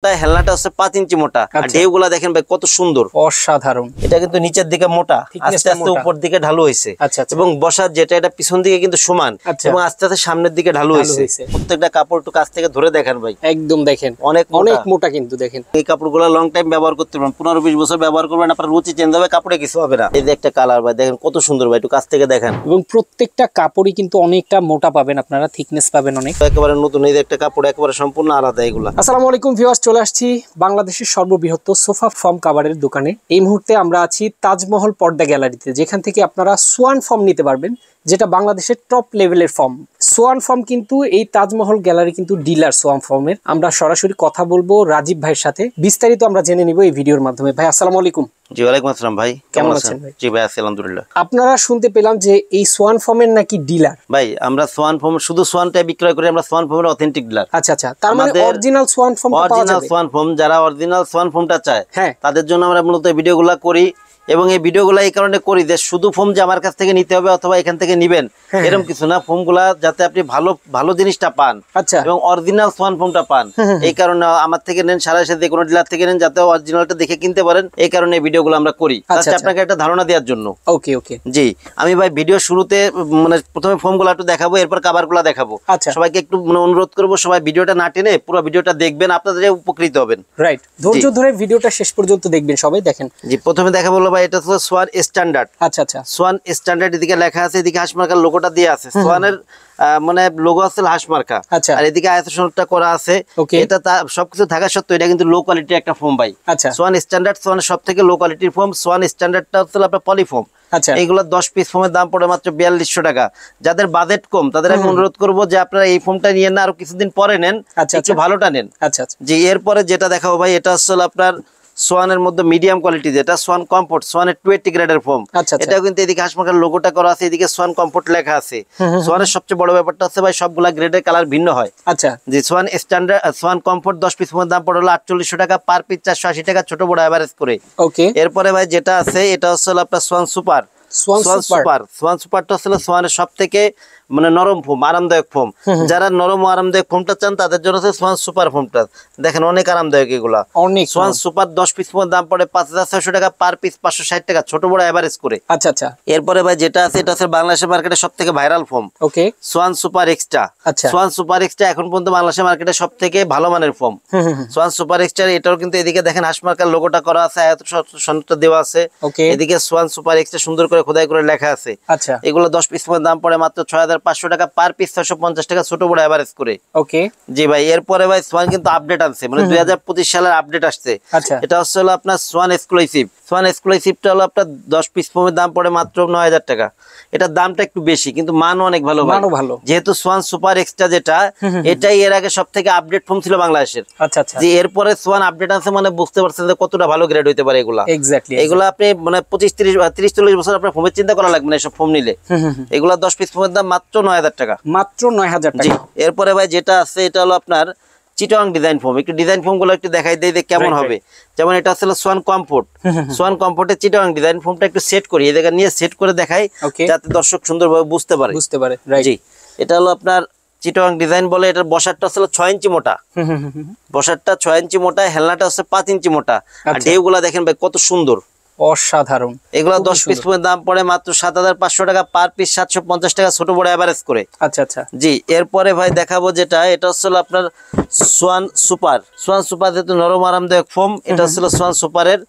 হেলনাটা হচ্ছে 5 ইঞ্চি মোটা আর ঢেউগুলা দেখেন ভাই কত সুন্দর অসাধারণ। এটা কিন্তু নিচের দিকে মোটা আস্তে আস্তে উপর দিকে ঢালু হয়েছে এবং বসার যেটা এটা পিছন দিকে কিন্তু সমান এবং আস্তে আস্তে সামনের দিকে ঢালু হয়েছে। প্রত্যেকটা কাপড় একটু কাছ থেকে ধরে দেখেন ভাই, একদম দেখেন অনেক মোটা কিন্তু দেখেন। এই কাপড়গুলো লং টাইম ব্যবহার করতে পারবেন, 15-20 বছর ব্যবহার করবেন, আপনার রুচি চেঞ্জ হবে, কাপড়ে কিছু হবে না। এই যে একটা কালার ভাই দেখেন কত সুন্দর ভাই, একটু কাছ থেকে দেখেন। এবং প্রত্যেকটা কাপড়ই কিন্তু অনেকটা মোটা পাবেন আপনারা, থিকনেস পাবেন অনেক, একেবারে নতুন। এই যে একটা কাপড় একেবারে সম্পূর্ণ আলাদা এগুলা। আসসালামু আলাইকুম ভিউয়ার্স, চলে আসছি বাংলাদেশের সর্ববৃহৎ সোফা ফর্ম কাভারের দোকানে। এই মুহূর্তে আমরা আছি তাজমহল পর্দা গ্যালারিতে, যেখান থেকে আপনারা সোয়ান ফর্ম নিতে পারবেন, যেটা বাংলাদেশের টপ লেভেলের ফর্ম। সোয়ান ফর্ম কিন্তু এই তাজমহল গ্যালারি কিন্তু ডিলার সোয়ান ফর্মের। আমরা সরাসরি কথা বলবো রাজীব ভাইয়ের সাথে, বিস্তারিত আমরা জেনে নিব এই ভিডিওর মাধ্যমে। ভাই আসসালামু আলাইকুম। জি ওয়ালাইকুম আসসালাম ভাই, কেমন আছেন ভাই? জি ভাই আছি আলহামদুলিল্লাহ। আপনারা শুনতে পেলাম যে এই সোয়ান ফর্মের নাকি ডিলার। ভাই আমরা সোয়ান ফর্ম শুধু সোয়ানটাই বিক্রয় করি, আমরা সোয়ান ফর্মের অথেন্টিক ডিলার। আচ্ছা আচ্ছা, তার মানে অরিজিনাল সোয়ান ফর্ম পাওয়া যাবে? অরিজিনাল সোয়ান ফর্ম, যারা অরিজিনাল সোয়ান ফর্মটা চায় হ্যাঁ তাদের জন্য আমরা মূলত ভিডিওগুলো করি। এবং এই ভিডিওগুলো এই কারণে করি যে শুধু ফোম যে আমার কাছ থেকে নিতে হবে অথবা এখান থেকে নিবেন এরকম কিছু না, ফোমগুলা যাতে আপনি ভালো ভালো জিনিসটা পান এবং অরিজিনাল সোয়ান ফোমটা পান, এই কারণে আমার থেকে নেন, সারা সাথে কোনো ডিলার থেকে নেন, যাতে অরিজিনালটা দেখে কিনতে পারেন। এই কারণে এই ভিডিওগুলো আমরা করি আপনাকে একটা ধারণা দেওয়ার জন্য। ওকে ওকে জি, আমি ভাই ভিডিও শুরুতে মানে প্রথমে ফোমগুলো একটু দেখাবো, এরপর কাভারগুলো দেখাবো। সবাইকে একটু অনুরোধ করবো সবাই ভিডিওটা না টেনে পুরো ভিডিওটা দেখবেন, আপনাদের উপকৃত হবেন। রাইট, ধৈর্য ধরে ভিডিওটা শেষ পর্যন্ত দেখবেন সবাই। দেখেন জি, প্রথমে দেখাবো এটা হচ্ছে সোয়ান স্ট্যান্ডার্ড। আচ্ছা আচ্ছা, সোয়ান স্ট্যান্ডার্ড, এদিকে লেখা আছে, এদিকে হাঁস মার্কার লোগোটা দিয়ে আছে। সোয়ানের মানে লোগো আছে হাঁস মার্কা, আর এদিকে আয়াত সনদটা করা আছে। এটা সবকিছু থাকা সত্ত্বেও এটা কিন্তু লো কোয়ালিটির একটা ফোম ভাই। সোয়ান স্ট্যান্ডার্ড সোয়ানের সবথেকে লো কোয়ালিটির ফোম। সোয়ান স্ট্যান্ডার্ডটা হচ্ছে আপনার পলিফোম। এইগুলো 10 পিস ফোমের দাম পড়ে মাত্র 4200 টাকা। যাদের বাজেট কম তাদের আমি অনুরোধ করবো যে আপনারা এই ফোমটা নিয়ে না আরো কিছুদিন পরে নেন, একটু ভালোটা নেন। জি, এরপরে যেটা দেখাবো ভাই, এটা হচ্ছে আপনার সোয়ানের মধ্যে মিডিয়াম কোয়ালিটি, যেটা সোয়ান কমফোর্ট, সোয়ানের 20 গ্রেডের ফোম। এটাও কিন্তু এদিকে হাঁসমার্কার লোগোটা করা আছে, এদিকে সোয়ান কমফোর্ট লেখা আছে। সোয়ানের সবচেয়ে বড় ব্যাপারটা হচ্ছে ভাই সবগুলা গ্রেডের কালার ভিন্ন হয়। আচ্ছা, যে Swan standard Swan comfort 10 piece ফোমের দাম পড়লো 4800 টাকা, পার পিস 480 টাকা, ছোট বড় এভারেজ করে। ওকে, এরপরে ভাই যেটা আছে এটা হচ্ছে আপনার সোয়ান সুপার। সোয়ান সুপারটা হচ্ছে সোয়ানের সবথেকে মানে নরম ফোম, আরামদায়ক ফোম। যারা নরম আরামদায়ক ফোমটা চান তাদের জন্য হচ্ছে সোয়ান সুপার ফোমটা। দেখেন অনেক আরামদায়ক এগুলা। সোয়ান সুপার 10 পিস ফোমের দাম পড়ে 5600 টাকা, পার পিস 560 টাকা, ছোট বড় এভারেজ করে। আচ্ছা আচ্ছা, এরপরে ভাই যেটা আছে এটা হচ্ছে বাংলাদেশের মার্কেটে সবথেকে viral foam. Okay, Swan super extra. Swan super extra এখন পর্যন্ত বাংলাদেশের মার্কেটে সবথেকে ভালো মানের ফোম। সোয়ান সুপার এক্সট্রা, এটাও কিন্তু এদিকে দেখেন হাঁস মার্কার লোগোটা করা আছে, আয়াত সনদটা দেওয়া আছে। এদিকে সোয়ান সুপার এক্সট্রা সুন্দর করে খোদাই করে লেখা আছে। আচ্ছা, এগুলো 10 পিস ফোমের দাম পড়ে মাত্র 6500 টাকা, পার পিস 650 টাকা, ছোট বড় এভারেজ করে। ওকে, জি ভাই। এরপরে ভাই সোয়ান কিন্তু আপডেট আনছে, মানে 2025 সালের আপডেট আসছে। এটা হচ্ছে হলো আপনার সোয়ান এক্সক্লুসিভ। সোয়ান এক্সক্লুসিভটা হলো আপনার 10 পিস ফোমের দাম পড়ে মাত্র 9000 টাকা। এটার দামটা একটু বেশি কিন্তু মানও অনেক ভালো, যেহেতু সোয়ান সুপার এক্সট্রা যেটা, এটাই এর আগে সবথেকে আপডেট ফোম ছিল বাংলাদেশের। আচ্ছা আচ্ছা, যে এরপরে সোয়ান আপডেট আছে, মানে বুঝতে পারছেন যে কতটা ভালো গ্রেড হইতে পারে এগুলা। এক্স্যাক্টলি, এগুলা আপনি মানে 25-30-40 বছর আপনার ফোমের চিন্তা করা লাগবে না এসব ফোম নিলে। এগুলা 10 পিস ফোমের দাম মাত্র 9000 টাকা, মাত্র 9000 টাকা। এরপরে ভাই যেটা আছে এটা হলো আপনার চিটাং ডিজাইন ফোম। একটু ডিজাইন ফোম গুলো একটু দেখাই দেই কেমন হবে। যেমন এটা হচ্ছে সোয়ান কমফোর্ট। সোয়ান কমফোর্টের চিটাং ডিজাইন ফোমটা একটু সেট করি, এই জায়গা নিয়ে সেট করে দেখাই যাতে দর্শক সুন্দরভাবে বুঝতে পারে। জি, এটা হলো আপনার চিটাং ডিজাইন বলে। এটার বসারটা হচ্ছে 6 ইঞ্চি মোটা, বসারটা 6 ইঞ্চি মোটা, হেলনাটা হচ্ছে 5 ইঞ্চি মোটা। আর ঢেউগুলা দেখেন ভাই কত সুন্দর, অসাধারণ। এগুলা 10 পিস ফোমের দাম পড়ে মাত্র 7500 টাকা, পার পিস 750 টাকা, ছোট বড় এভারেজ করে। আচ্ছা আচ্ছা, জি। এরপরে ভাই দেখাবো যেটা, এটা হচ্ছে আপনার সোয়ান সুপার। সোয়ান সুপার যেহেতু নরম আরামদায়ক ফোম, এটা হচ্ছে সোয়ান সুপারের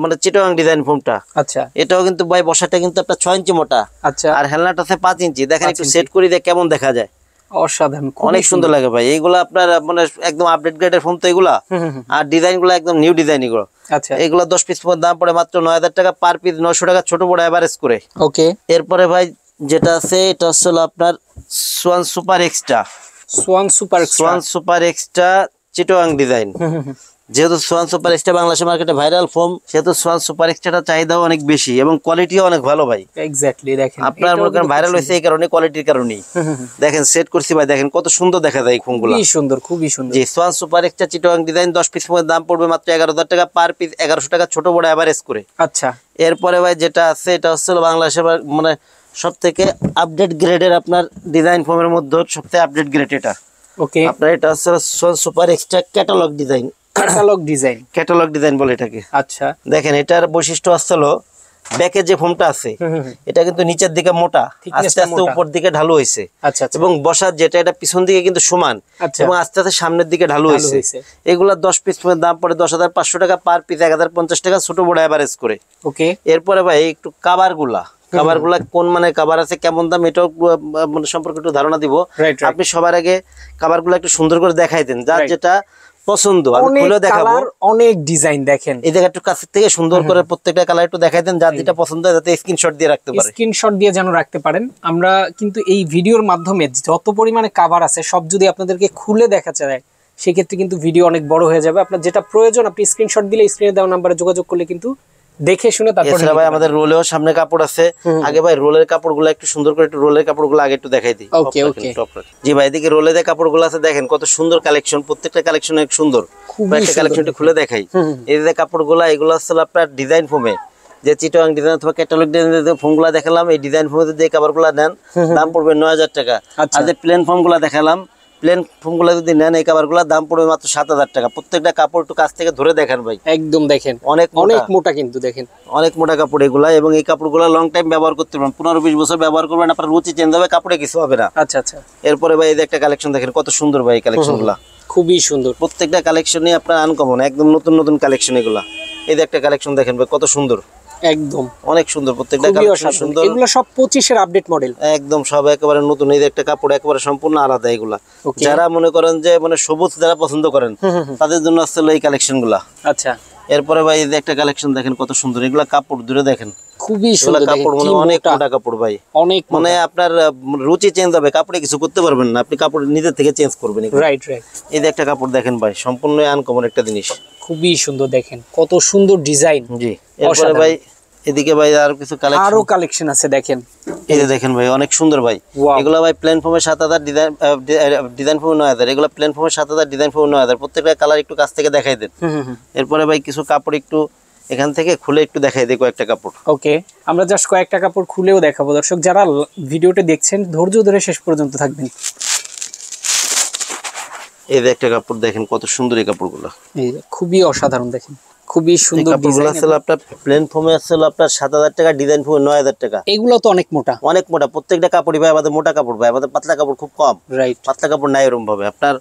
মানে চিটাং ডিজাইন ফোমটা। আচ্ছা, এটাও কিন্তু ভাই বসাটা কিন্তু একটা 6 ইঞ্চি মোটা। আচ্ছা, আর হেলনাটা আছে 5 ইঞ্চি। দেখেন একটু সেট করে দিয়ে কেমন দেখা যায়, অসাধারণ, অনেক সুন্দর লাগে ভাই। এইগুলো আপনার মানে একদম আপডেট গ্রেডের ফোম তো এগুলা, আর ডিজাইন গুলো একদম নিউ ডিজাইন এগুলো। আচ্ছা, এগুলো 10 পিস ফোমের দাম পড়ে মাত্র 9000 টাকা, পার পিস 900 টাকা, ছোট বড় এভারেজ করে। ওকে, এরপরে ভাই যেটা আছে এটা হচ্ছে আপনার Schwann super extra. Swan super extra Chittagong design. যেহেতু সোয়ান সুপার এক্সট্রা বাংলাদেশের মার্কেটে ভাইরাল ফোম, সেহেতু সোয়ান সুপার এক্সট্রাটা চাহিদাও অনেক বেশি এবং কোয়ালিটিও অনেক ভালো ভাই। এক্স্যাক্টলি, দেখেন আপনার মনে করেন ভাইরাল হয়েছে এই কারণে, কোয়ালিটির কারণেই। দেখেন সেট করছি ভাই, দেখেন কত সুন্দর দেখা যায় এই ফোমগুলো, খুবই সুন্দর, খুবই সুন্দর। জি, Swan super extra Chittagong design 10 piece ফোমের দাম পড়বে মাত্র 11000 টাকা, পার পিস 1100 টাকা, ছোট বড় এভারেজ করে। আচ্ছা, এরপরে ভাই যেটা আছে এটা হচ্ছে বাংলাদেশের মানে সবথেকে আপডেট গ্রেডের আপনার ডিজাইন ফোমের মধ্যে সবথেকে আপডেট গ্রেড এটা। ওকে, আপনার এটা হচ্ছে Schwann super extra catalogue design. Catalogue design বলে এটাকে। আচ্ছা, দেখেন এটার বৈশিষ্ট্য আসলে ব্যাকের যে ফোমটা আছে এটা কিন্তু নিচের দিকে মোটা, আস্তে আস্তে উপর দিকে ঢালু হয়েছে। আচ্ছা, এবং বসার যেটা এটা পিছন দিকে কিন্তু সমান এবং আস্তে আস্তে সামনের দিকে ঢালু হয়েছে। এগুলা 10 পিস দাম পড়ে 10,500 টাকা পার পিস, 1,050 টাকা ছোট বড় এভারেজ করে। ওকে, এরপরে ভাই একটু কাভারগুলা কোন মানে কাভার আছে, কেমন দাম, এটাও সম্পর্কে একটু ধারণা দিব। আপনি সবার আগে কাভারগুলো একটু সুন্দর করে দেখাই দেন, যার যেটা পছন্দ আমি খুলে দেখাবো। অনেক ডিজাইন দেখেন, এই জায়গা একটু কাছ থেকে সুন্দর করে প্রত্যেকটা কালার একটু দেখাই দেন, যার যেটা পছন্দ হয় যাতে স্ক্রিনশট দিয়ে রাখতে পারে। স্ক্রিনশট দিয়ে যেন রাখতে পারেন। আমরা কিন্তু এই ভিডিওর মাধ্যমে যত পরিমাণে কাভার আছে সব যদি আপনাদেরকে খুলে দেখা যায় সেক্ষেত্রে কিন্তু ভিডিও অনেক বড় হয়ে যাবে। আপনার যেটা প্রয়োজন আপনি স্ক্রিনশট দিলে স্ক্রিনে দেওয়া নাম্বারে যোগাযোগ করলে কিন্তু দেখে শুনে তারপর। এছাড়া ভাই আমাদের রোলেও সামনে কাপড় আছে। আগে ভাই রোলের কাপড়গুলো একটু সুন্দর করে, একটু রোলের কাপড়গুলো আগে একটু দেখাই দিই। ওকে ওকে, জি ভাই, এদিকে রোলের কাপড়গুলো আছে, দেখেন কত সুন্দর কালেকশন, প্রত্যেকটা কালেকশন অনেক সুন্দর। একটা কালেকশনটা খুলে দেখাই। এই যে কাপড়গুলো, এগুলো আসলে আপনার ডিজাইন ফোমে, যে চিটাং ডিজাইন অথবা ক্যাটালগ ডিজাইনের ফোমগুলো দেখালাম, এই ডিজাইন ফোমে যে কাপড়গুলো নেন দাম পড়বে 9,000 টাকা। আর যে প্লেন ফোমগুলো দেখালাম, প্লেন ফোমগুলো যদি নেন এই কাপড়গুলো দাম পড়বে মাত্র 7,000 টাকা। প্রত্যেকটা কাপড় একটু কাছ থেকে ধরে দেখেন ভাই, একদম দেখেন অনেক মোটা, কিন্তু দেখেন অনেক মোটা কাপড় এগুলা। এবং এই কাপড়গুলো লং টাইম ব্যবহার করতে পারবেন, 15-20 বছর ব্যবহার করবেন, আপনার রুচি চেঞ্জ হবে, কাপড়ে কিছু হবে না। আচ্ছা আচ্ছা। এরপরে ভাই এই যে একটা কালেকশন দেখেন কত সুন্দর ভাই, এই কালেকশনগুলো খুবই সুন্দর, প্রত্যেকটা কালেকশনই আপনার আনকমন, একদম নতুন নতুন কালেকশন এগুলা। এই যে একটা কালেকশন দেখেন ভাই কত সুন্দর, একদম অনেক সুন্দর, প্রত্যেকটা কালেকশন সুন্দর। এগুলো সব 25 এর আপডেট মডেল, একদম সব একেবারে নতুন। এই যে একটা কাপড় একেবারে সম্পূর্ণ আলাদা এগুলা। যারা মনে করেন যে মানে সবুজ যারা পছন্দ করেন তাদের জন্য আসলে এই কালেকশনগুলা। আচ্ছা, এরপরে ভাই এই যে একটা কালেকশন দেখেন কত সুন্দর, এগুলা কাপড় দূরে দেখেন খুবই সুন্দর কাপড়, মানে অনেক মোটা কাপড় ভাই, অনেক মানে আপনার রুচি চেঞ্জ হবে, কাপড়ে কিছু করতে পারবেন না, আপনি কাপড় নিজে থেকে চেঞ্জ করবেন। Right right. এই যে একটা কাপড় দেখেন ভাই, সম্পূর্ণ আনকমন একটা জিনিস, খুবই সুন্দর, দেখেন কত সুন্দর ডিজাইন। জি, এরপরে ভাই এদিকে ভাই আর কিছু কালেকশন, আরো কালেকশন আছে দেখেন। এই যে দেখেন ভাই অনেক সুন্দর ভাই, এগুলো ভাই প্লেন ফর্মে 7,000, ডিজাইন ফর্মে 9,000। এগুলো প্লেন ফর্মে 7,000, ডিজাইন ফর্মে 9,000। প্রত্যেকটা কালার একটু কাছ থেকে দেখাই দেন। এরপরে ভাই কিছু কাপড় একটু এখান থেকে খুলে একটু দেখাই দিই কয়েকটা কাপড়। ওকে, আমরা জাস্ট কয়েকটা কাপড় খুলেও দেখাবো। দর্শক যারা ভিডিওটা দেখছেন ধৈর্য ধরে শেষ পর্যন্ত থাকবেন। এই যে একটা কাপড় দেখেন কত সুন্দর, এই কাপড়গুলো খুবই অসাধারণ, দেখেন খুবই সুন্দর কাপড়গুলো আছে। আপনার প্লেন ফর্মে আছে আপনার 7,000 টাকা, ডিজাইন ফর্মে 9,000 টাকা। এগুলো তো অনেক মোটা, অনেক মোটা। প্রত্যেকটা কাপড়ই ভাই আমাদের মোটা কাপড় ভাই, আমাদের পাতলা কাপড় খুব কম। রাইট, পাতলা কাপড় নাই এরকম ভাবে। আপনার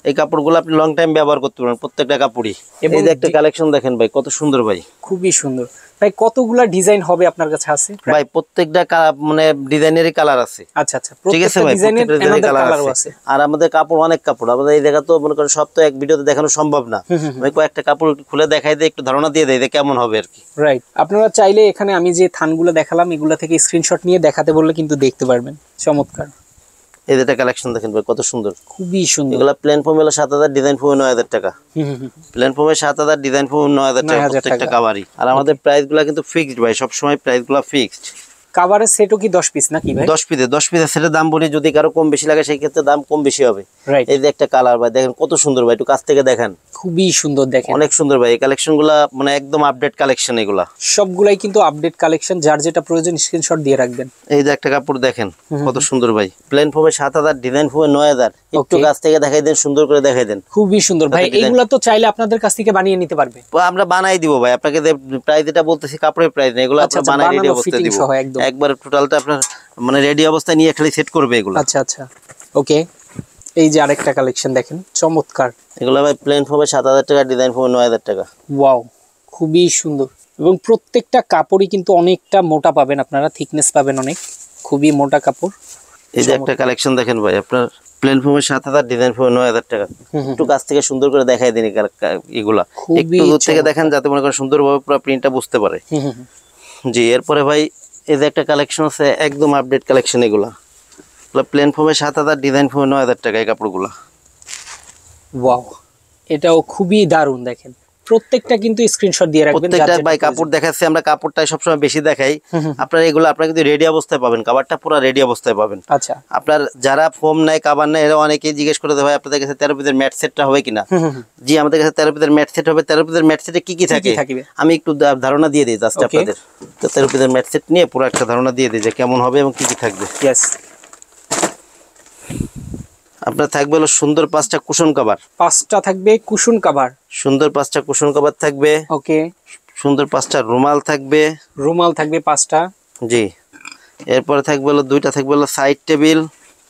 এই কাপড়গুলো আপনি লং টাইম ব্যবহার করতে পারবেন প্রত্যেকটা কাপড়ই। এই যে একটা কালেকশন দেখেন ভাই কত সুন্দর ভাই, খুবই সুন্দর ভাই। কতগুলা ডিজাইন হবে আপনার কাছে আছে ভাই? প্রত্যেকটা মানে ডিজাইনেরই কালার আছে। আচ্ছা আচ্ছা, ঠিক আছে ভাই, প্রত্যেকটা কালার আছে। আর আমাদের কাপড় অনেক কাপড়, আমাদের এই জায়গা তো মনে করেন সব তো এক ভিডিওতে দেখানো সম্ভব না। আমি কয়েকটা কাপড় খুলে দেখাই দিই, একটু ধারণা দিয়ে দেই যে কেমন হবে আর কি। রাইট, আপনারা চাইলে এখানে আমি যে থানগুলো দেখালাম এগুলা থেকে স্ক্রিনশট নিয়ে দেখাতে বললে কিন্তু দেখতে পারবেন। চমৎকার। এই যে একটা কালেকশন দেখেন ভাই কত সুন্দর, খুবই সুন্দর। এগুলা প্লেন ফর্ম হলো 7,000, ডিজাইন ফর্ম 9,000 টাকা। প্লেন ফর্মে 7,000, ডিজাইন ফর্ম 9,000 টাকা প্রত্যেকটা কাভারই। আর আমাদের প্রাইস গুলা কিন্তু ফিক্সড ভাই, সব সময় প্রাইস গুলা ফিক্সড। কাভারের সেটও কি 10 পিস নাকি ভাই? 10 পিসের সেটের দাম বলি, যদি কারো কম বেশি লাগে সেই ক্ষেত্রে দাম কম বেশি হবে। এই যে একটা কালার ভাই দেখেন কত সুন্দর ভাই, একটু কাছ থেকে দেখেন, খুবই সুন্দর, দেখেন অনেক সুন্দর ভাই। এই কালেকশনগুলো মানে একদম আপডেট কালেকশন, এগুলা সবগুলাই কিন্তু আপডেট কালেকশন। যার যেটা প্রয়োজন স্ক্রিনশট দিয়ে রাখবেন। এই যে একটা কাপড় দেখেন কত সুন্দর ভাই, প্লেন ফর্মে 7,000, ডিজাইন ফর্মে 9,000। একটু কাছ থেকে দেখাই দেন, সুন্দর করে দেখাই দেন। খুবই সুন্দর ভাই। এগুলা তো চাইলে আপনাদের কাছ থেকে বানিয়ে নিতে পারবে, আমরা বানাই দিব ভাই। আপনাকে প্রাইস যেটা বলতেছি কাপড়ের প্রাইস না, এগুলো আপনারা বানাই রেডি অবস্থায় দিব, একবার টোটালটা আপনার মানে রেডি অবস্থায় নিয়ে খালি সেট করবে এগুলো। আচ্ছা আচ্ছা, ওকে। এই যে আরেকটা কালেকশন দেখেন, চমৎকার। এগুলো ভাই প্লেন ফর্মে 7,000 টাকা, ডিজাইন ফর্মে 9,000 টাকা। ওয়াও, খুবই সুন্দর। এবং প্রত্যেকটা কাপড়ই কিন্তু অনেকটা মোটা পাবেন আপনারা, থিকনেস পাবেন অনেক, খুবই মোটা কাপড়। এই যে একটা কালেকশন দেখেন ভাই, আপনার প্লেন ফর্মে 7,000, ডিজাইন ফর্মে 9,000 টাকা। একটু কাছ থেকে সুন্দর করে দেখাই দিন এগুলা, একটু দূর থেকে দেখেন যাতে মনে করেন সুন্দরভাবে পুরো প্রিন্টটা বুঝতে পারে। জি, এরপরে ভাই এই যে একটা কালেকশন আছে, একদম আপডেট কালেকশন। এগুলা প্লেন ফর্মে 7,000, ডিজাইন ফর্মে 9,000 টাকা এই কাপড়গুলা। ওয়াও, এটাও খুবই দারুণ। দেখেন প্রত্যেকটা কিন্তু স্ক্রিনশট দিয়ে রাখবেন। প্রত্যেকটা ভাই কাপড় দেখাচ্ছি আমরা, কাপড়টাই সবসময় বেশি দেখাই। আপনারা এগুলো আপনারা কিন্তু রেডি অবস্থায় পাবেন, কাভারটা পুরো রেডি অবস্থায় পাবেন। আচ্ছা, আপনার যারা ফোম নাই, কাভার নাই, এরা অনেকেই জিজ্ঞেস করে ভাই আপনাদের কাছে 13 পিসের ম্যাট সেটটা হবে কিনা। জি, আমাদের কাছে 13 পিসের ম্যাট সেট হবে। 13 পিসের ম্যাট সেটে কি কি থাকে আমি একটু ধারণা দিয়ে দিই জাস্ট আপনাদের। তো 13 পিসের ম্যাট সেট নিয়ে পুরো একটা ধারণা দিয়ে দিই যে কেমন হবে এবং কি কি থাকবে। আপনার থাকবে হলো সুন্দর 5টা কুশন কভার। 5টা থাকবে কুশন কভার, সুন্দর 5টা কুশন কভার থাকবে। ওকে। সুন্দর 5টা রুমাল থাকবে। রুমাল থাকবে 5টা। জি। এরপরে থাকবে হলো 2টা থাকবে হলো সাইড টেবিল।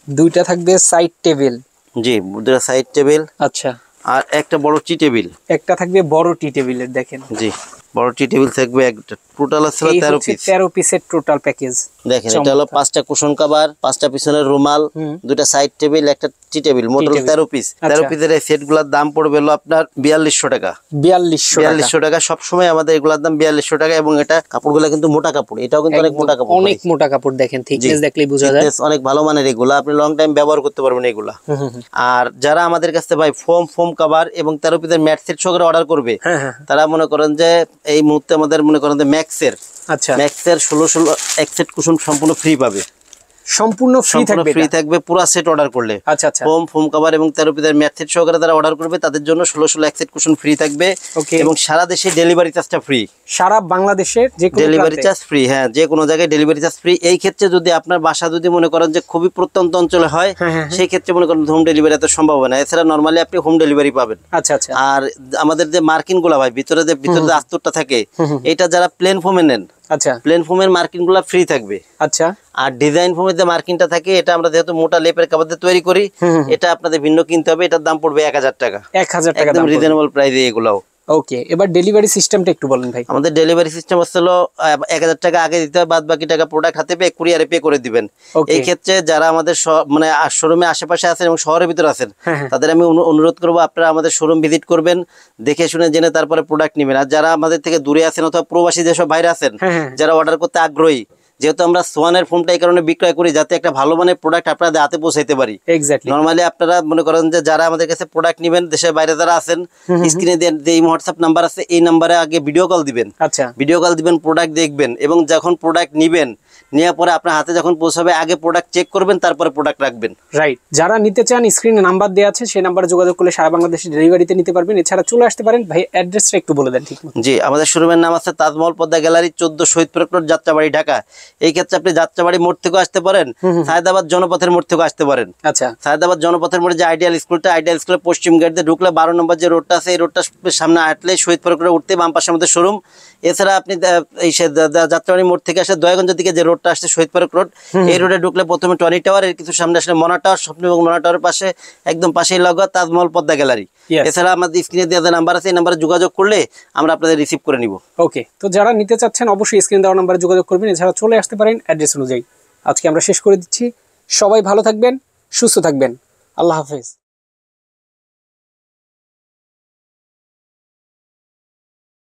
2টা থাকবে সাইড টেবিল। জি, 2টা সাইড টেবিল। আচ্ছা। আর একটা বড় টি টেবিল। একটা থাকবে বড় টি টেবিলের, দেখেন। জি, বড় টি টেবিল থাকবে একটা। টোটাল আছে 13 পিস। 13 পিসের টোটাল প্যাকেজ। দেখেন, এটা হলো 5টা কুশন কভার, 5টা পিছনের রুমাল, 2টা সাইড টেবিল, একটা টি টেবিল, মোট 13 পিস। 13 পিসের এই সেটগুলোর দাম পড়বে হলো আপনার 4200 টাকা। 4200 টাকা। সব সময় আমাদের এগুলোর দাম 4200 টাকা। এবং এটা কাপড়গুলো কিন্তু মোটা কাপড়, এটাও কিন্তু অনেক মোটা কাপড়, অনেক মোটা কাপড়। দেখেন থিকনেস দেখলেই বোঝা যায়, অনেক ভালো মানের এগুলা, আপনি লং টাইম ব্যবহার করতে পারবেন এগুলা। আর যারা আমাদের কাছে ভাই ফোম কভার এবং 13 পিসের ম্যাট সেট সহকারে অর্ডার করবে, তারা মনে করেন যে এই মুহূর্তে আমাদের মনে করেন যে ম্যাক্সের 16 এক সেট কুশন সম্পূর্ণ ফ্রি পাবে। সম্পূর্ণ ফ্রি থাকবে পুরো সেট অর্ডার করলে। আচ্ছা আচ্ছা। ফোম কভার এবং 13 পিসের ম্যাট সেট সহকারে যারা অর্ডার করবে তাদের জন্য 16 এক সেট কুশন ফ্রি থাকবে। এবং সারা দেশে ডেলিভারি চার্জটা ফ্রি। সারা বাংলাদেশের যে কোনো ডেলিভারি চার্জ ফ্রি। হ্যাঁ, যে কোনো জায়গায় ডেলিভারি চার্জ ফ্রি। এই ক্ষেত্রে যদি আপনার বাসা যদি মনে করেন যে খুবই প্রত্যন্ত অঞ্চলে হয়, সেই ক্ষেত্রে মনে করেন হোম ডেলিভারি এত সম্ভব হয় না। এছাড়া নরমালি আপনি হোম ডেলিভারি পাবেন। আচ্ছা আচ্ছা। আর আমাদের যে মার্কিন গুলা ভাই ভিতরে যে আস্তরটা থাকে, এটা যারা প্লেন ফোমে নেন, আচ্ছা, প্লেন ফোমের মার্কিন গুলা ফ্রি থাকবে। আচ্ছা। আর ডিজাইন ফোমের যে মার্কিনটা থাকে, এটা আমরা যেহেতু মোটা লেপের কাপড় দিয়ে তৈরি করি, এটা আপনাদের ভিন্ন কিনতে হবে। এটার দাম পড়বে 1000 টাকা। 1000 টাকা একদম রিজনেবল প্রাইসে এগুলাও। ওকে, এবার ডেলিভারি সিস্টেমটা একটু বলেন ভাই। আমাদের ডেলিভারি সিস্টেম হলো 1000 টাকা আগে দিতে হবে, বাদ বাকি টাকা প্রোডাক্ট হাতে পেয়ে কুরিয়ারে পে করে দিবেন। এই ক্ষেত্রে যারা আমাদের মানে শোরুমে আশেপাশে আছেন এবং শহরের ভিতরে আছেন, তাদের আমি অনুরোধ করবো আপনারা আমাদের শোরুম ভিজিট করবেন, দেখে শুনে জেনে তারপরে প্রোডাক্ট নেবেন। আর যারা আমাদের থেকে দূরে আছেন অথবা প্রবাসী যেসব বাইরে আছেন, যারা অর্ডার করতে আগ্রহী, যেহেতু আমরা সোয়ানের ফোমটা এই কারণে বিক্রয় করি যাতে একটা ভালো মানের প্রোডাক্ট আপনাদের হাতে পৌঁছাইতে পারি। নরমালি আপনারা মনে করেন যে যারা আমাদের কাছে প্রোডাক্ট নেবেন, দেশের বাইরে যারা আছেন, স্ক্রিনে যে হোয়াটসঅ্যাপ নাম্বার আছে, এই নাম্বারে আগে ভিডিও কল দিবেন। আচ্ছা, ভিডিও কল দিবেন, প্রোডাক্ট দেখবেন, এবং যখন প্রোডাক্ট নিবেন, নেওয়ার পরে আপনার হাতে যখন পৌঁছাবে আগে প্রোডাক্ট চেক করবেন, তারপরে প্রোডাক্ট রাখবেন। রাইট। যারা নিতে চান স্ক্রিনে নাম্বার দেওয়া আছে, সেই নাম্বারে যোগাযোগ করলে সারা বাংলাদেশে ডেলিভারিতে নিতে পারবেন। এছাড়া চলে আসতে পারেন। ভাই অ্যাড্রেসটা একটু বলে দেন। ঠিক জি, আমাদের শোরুমের নাম আছে তাজমহল পদ্মা গ্যালারি, 14 শহীদ পার্ক রোড, যাত্রাবাড়ি, ঢাকা। এই ক্ষেত্রে আপনি যাত্রাবাড়ি মোড় থেকে আসতে পারেন, সায়দাবাদ জনপথের মোড় থেকে আসতে পারেন। আচ্ছা, সায়দাবাদ জনপথের মোড়ে যে আইডিয়াল স্কুলটা, আইডিয়াল স্কুলের পশ্চিম গেট দিয়ে ঢুকলে 12 নম্বর যে রোডটা আছে, এই রোডটা সামনে হাঁটলে শহীদ পার্ক রোডে উঠতে বাম পাশে আমাদের শোরুম। এছাড়া আপনি এই যাত্রাবাড়ি মোড় থেকে আসে দয়াগঞ্জের দিকে যে রোডটা আসছে শহীদ পার্ক রোড, এই রোডে ঢুকলে প্রথমে টনি টাওয়ার, এর কিছু সামনে আসলে মনা টাওয়ার, স্বপ্ন এবং মনা টাওয়ারের পাশে একদম পাশেই লাগা তাজমহল পদ্মা গ্যালারি। এছাড়া আমাদের স্ক্রিনে দেওয়া নাম্বার আছে, এই নাম্বারে যোগাযোগ করলে আমরা আপনাদের রিসিভ করে নিব। ওকে, তো যারা নিতে চাচ্ছেন অবশ্যই স্ক্রিনে দেওয়া নাম্বারে যোগাযোগ করবেন। এছাড়া চলে আসতে পারেন অ্যাড্রেস অনুযায়ী। আজকে আমরা শেষ করে দিচ্ছি। সবাই ভালো থাকবেন, সুস্থ থাকবেন। আল্লাহ হাফেজ।